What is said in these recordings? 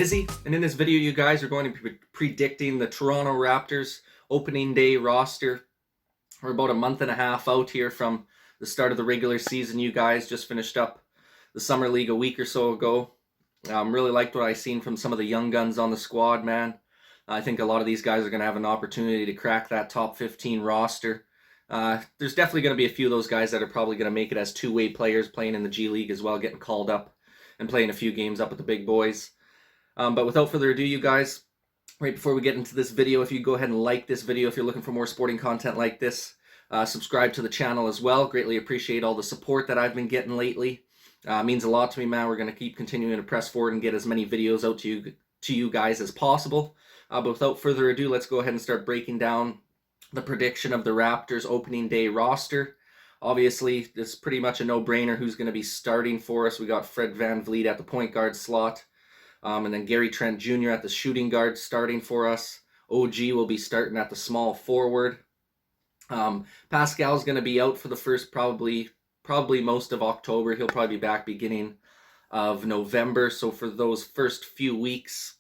busy, and in this video you guys are going to be predicting the Toronto Raptors opening day roster. We're about a month and a half out here from the start of the regular season. You guys just finished up the Summer League a week or so ago. Really liked what I seen from some of the young guns on the squad, man. I think a lot of these guys are going to have an opportunity to crack that top 15 roster. There's definitely going to be a few of those guys that are probably going to make it as two-way players playing in the G League as well, getting called up and playing a few games up with the big boys. But without further ado, you guys, right before we get into this video, if you go ahead and like this video, if you're looking for more sporting content like this, subscribe to the channel as well. Greatly appreciate all the support that I've been getting lately. Means a lot to me, man. We're going to keep continuing to press forward and get as many videos out to you guys as possible. But without further ado, let's go ahead and start breaking down the prediction of the Raptors opening day roster. Obviously, this is pretty much a no-brainer who's going to be starting for us. We got Fred VanVleet at the point guard slot. And then Gary Trent Jr. at the shooting guard starting for us. OG will be starting at the small forward. Pascal's going to be out for the first probably most of October. He'll probably be back beginning of November. So for those first few weeks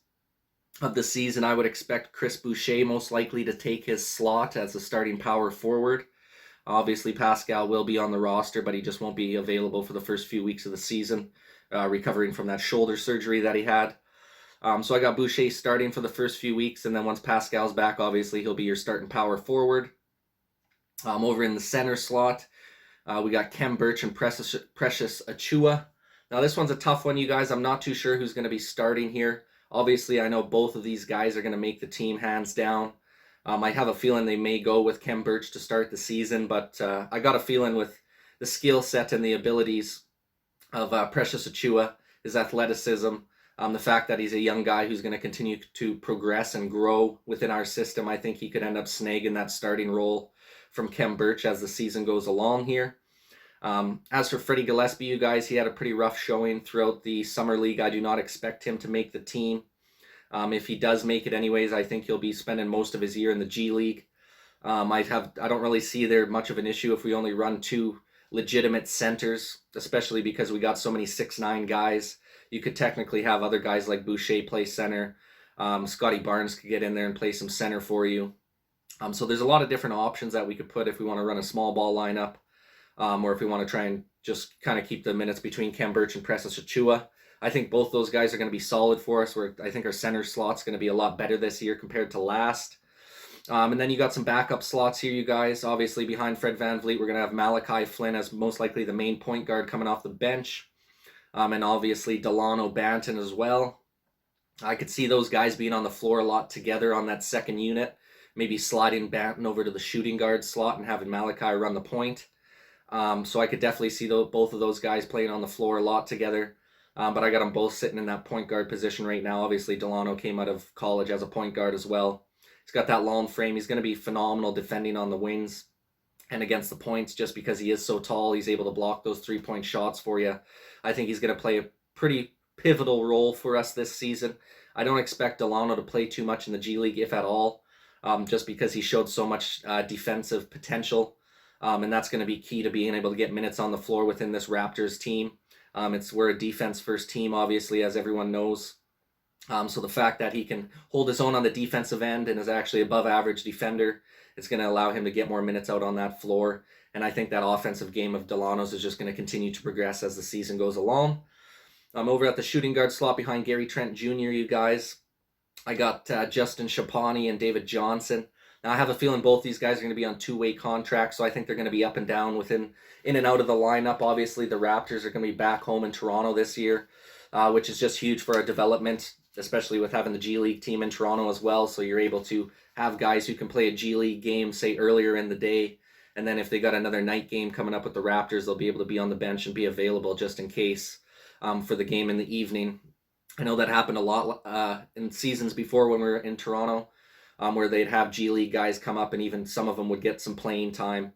of the season, I would expect Chris Boucher most likely to take his slot as a starting power forward. Obviously, Pascal will be on the roster, but he just won't be available for the first few weeks of the season, recovering from that shoulder surgery that he had. So I got Boucher starting for the first few weeks, and then once Pascal's back, obviously he'll be your starting power forward. Over in the center slot, we got Khem Birch and Precious Achiuwa. Now this one's a tough one, you guys. I'm not too sure who's going to be starting here. Obviously, I know both of these guys are going to make the team hands down. I have a feeling they may go with Khem Birch to start the season, but I got a feeling with the skill set and the abilities of Precious Achiuwa, his athleticism, the fact that he's a young guy who's going to continue to progress and grow within our system, I think he could end up snagging that starting role from Khem Birch as the season goes along here. As for Freddie Gillespie, you guys, he had a pretty rough showing throughout the Summer League. I do not expect him to make the team. If he does make it anyways, I think he'll be spending most of his year in the G League. I don't really see there much of an issue if we only run two legitimate centers, especially because we got so many 6'9" guys. You could technically have other guys like Boucher play center. Scotty Barnes could get in there and play some center for you. So there's a lot of different options that we could put if we want to run a small ball lineup, or if we want to try and just kind of keep the minutes between Khem Birch and Precious Achiuwa. I think both those guys are going to be solid for us. I think our center slot's going to be a lot better this year compared to last. And then you got some backup slots here, you guys. Obviously, behind Fred VanVleet, we're going to have Malachi Flynn as most likely the main point guard coming off the bench. And obviously, Delano Banton as well. I could see those guys being on the floor a lot together on that second unit. Maybe sliding Banton over to the shooting guard slot and having Malachi run the point. So I could definitely see both of those guys playing on the floor a lot together. But I got them both sitting in that point guard position right now. Obviously, Delano came out of college as a point guard as well. He's got that long frame. He's going to be phenomenal defending on the wings and against the points just because he is so tall. He's able to block those three-point shots for you. I think he's going to play a pretty pivotal role for us this season. I don't expect Delano to play too much in the G League, if at all, just because he showed so much defensive potential. And that's going to be key to being able to get minutes on the floor within this Raptors team. We're a defense-first team, obviously, as everyone knows. So the fact that he can hold his own on the defensive end and is actually above average defender, it's going to allow him to get more minutes out on that floor. And I think that offensive game of Delano's is just going to continue to progress as the season goes along. Over at the shooting guard slot behind Gary Trent Jr., you guys, I got Justin Chapani and David Johnson. Now, I have a feeling both these guys are going to be on two-way contracts, so I think they're going to be up and down in and out of the lineup. Obviously, the Raptors are going to be back home in Toronto this year, which is just huge for our development, especially with having the G League team in Toronto as well. So you're able to have guys who can play a G League game, say, earlier in the day, and then if they got another night game coming up with the Raptors, they'll be able to be on the bench and be available just in case for the game in the evening. I know that happened a lot in seasons before when we were in Toronto, where they'd have G League guys come up and even some of them would get some playing time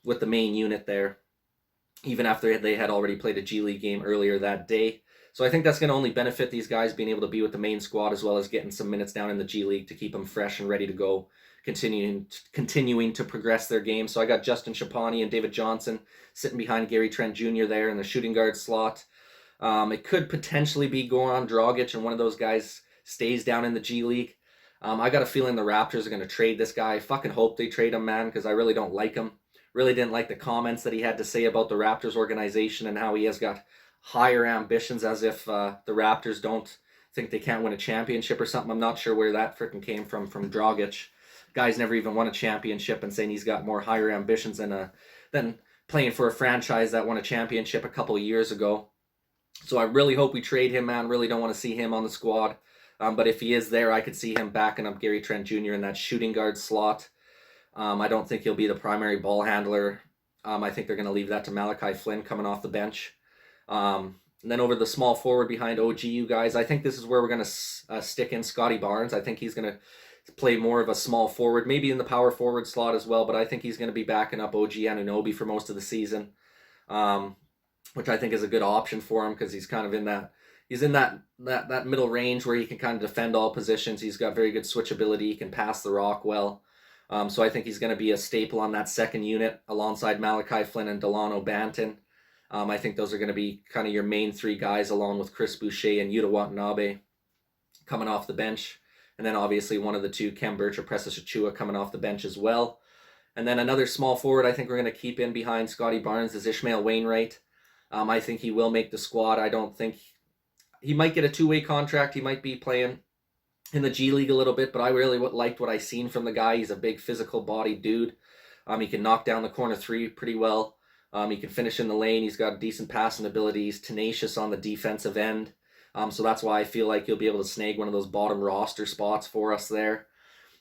with the main unit there, even after they had already played a G League game earlier that day. So I think that's going to only benefit these guys being able to be with the main squad as well as getting some minutes down in the G League to keep them fresh and ready to go, continuing to progress their game. So I got Justin Chapani and David Johnson sitting behind Gary Trent Jr. there in the shooting guard slot. It could potentially be Goran Dragic, and one of those guys stays down in the G League. I got a feeling the Raptors are going to trade this guy. I fucking hope they trade him, man, because I really don't like him. Really didn't like the comments that he had to say about the Raptors organization and how he has got higher ambitions, as if the Raptors don't think they can't win a championship or something. I'm not sure where that freaking came from Dragic. Guy's never even won a championship, and saying he's got more higher ambitions than playing for a franchise that won a championship a couple of years ago. So I really hope we trade him, man. Really don't want to see him on the squad. But if he is there, I could see him backing up Gary Trent Jr. in that shooting guard slot. I don't think he'll be the primary ball handler. I think they're going to leave that to Malachi Flynn coming off the bench. And then over the small forward behind OG, you guys, I think this is where we're going to stick in Scotty Barnes. I think he's going to play more of a small forward, maybe in the power forward slot as well, but I think he's going to be backing up OG Anunoby for most of the season, which I think is a good option for him because he's kind of in that middle range where he can kind of defend all positions. He's got very good switchability. He can pass the rock well. So I think he's going to be a staple on that second unit alongside Malachi Flynn and Delano Banton. I think those are going to be kind of your main three guys, along with Chris Boucher and Yuta Watanabe coming off the bench. And then obviously one of the two, Kem Birch or Precious Achua, coming off the bench as well. And then another small forward I think we're going to keep in behind Scotty Barnes is Ishmael Wainwright. I think he will make the squad. I don't think he might get a two-way contract. He might be playing in the G League a little bit, but I really liked what I seen from the guy. He's a big physical bodied dude. He can knock down the corner three pretty well. He can finish in the lane. He's got decent passing ability. He's tenacious on the defensive end. So that's why I feel like he'll be able to snag one of those bottom roster spots for us there.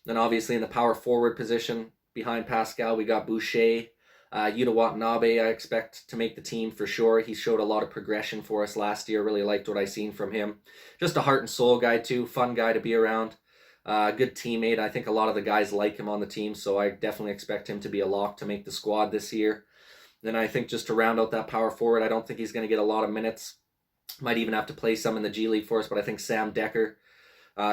Then obviously in the power forward position behind Pascal, we got Boucher. Yuta Watanabe, I expect to make the team for sure. He showed a lot of progression for us last year. Really liked what I seen from him. Just a heart and soul guy too. Fun guy to be around. Good teammate. I think a lot of the guys like him on the team, so I definitely expect him to be a lock to make the squad this year. Then I think just to round out that power forward, I don't think he's going to get a lot of minutes. Might even have to play some in the G League for us, but I think Sam Decker.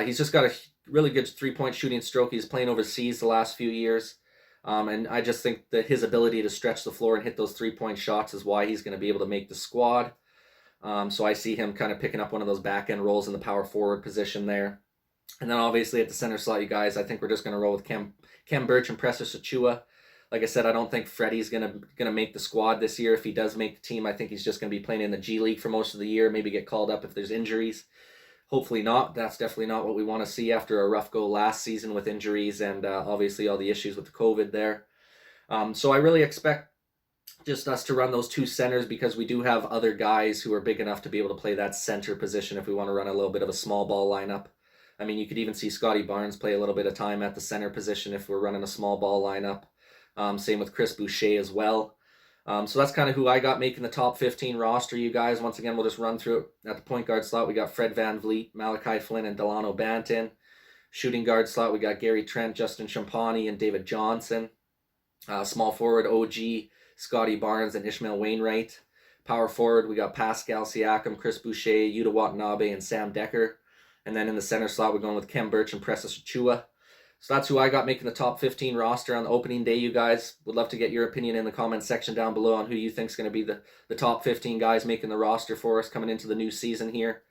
He's just got a really good three-point shooting stroke. He's playing overseas the last few years. And I just think that his ability to stretch the floor and hit those three-point shots is why he's going to be able to make the squad. So I see him kind of picking up one of those back-end roles in the power forward position there. And then obviously at the center slot, you guys, I think we're just going to roll with Kem Birch and Precious Achua. Like I said, I don't think Freddie's gonna make the squad this year. If he does make the team, I think he's just going to be playing in the G League for most of the year, maybe get called up if there's injuries. Hopefully not. That's definitely not what we want to see after a rough go last season with injuries and obviously all the issues with the COVID there. So I really expect just us to run those two centers because we do have other guys who are big enough to be able to play that center position if we want to run a little bit of a small ball lineup. I mean, you could even see Scotty Barnes play a little bit of time at the center position if we're running a small ball lineup. Same with Chris Boucher as well. So that's kind of who I got making the top 15 roster, you guys. Once again, we'll just run through it. At the point guard slot, we got Fred VanVleet, Malachi Flynn, and Delano Banton. Shooting guard slot, we got Gary Trent, Justin Champagny, and David Johnson. Small forward, OG, Scotty Barnes, and Ishmael Wainwright. Power forward, we got Pascal Siakam, Chris Boucher, Yuta Watanabe, and Sam Decker. And then in the center slot, we're going with Kem Birch and Precious Achua. So that's who I got making the top 15 roster on the opening day, you guys. Would love to get your opinion in the comment section down below on who you think is going to be the top 15 guys making the roster for us coming into the new season here.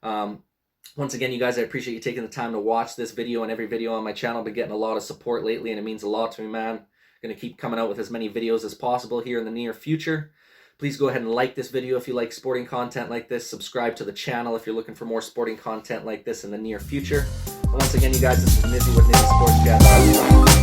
Once again, you guys, I appreciate you taking the time to watch this video and every video on my channel. Been getting a lot of support lately, and it means a lot to me, man. Going to keep coming out with as many videos as possible here in the near future. Please go ahead and like this video if you like sporting content like this. Subscribe to the channel if you're looking for more sporting content like this in the near future. And once again, you guys, this is Nizzy with Nizzy Sports Chat.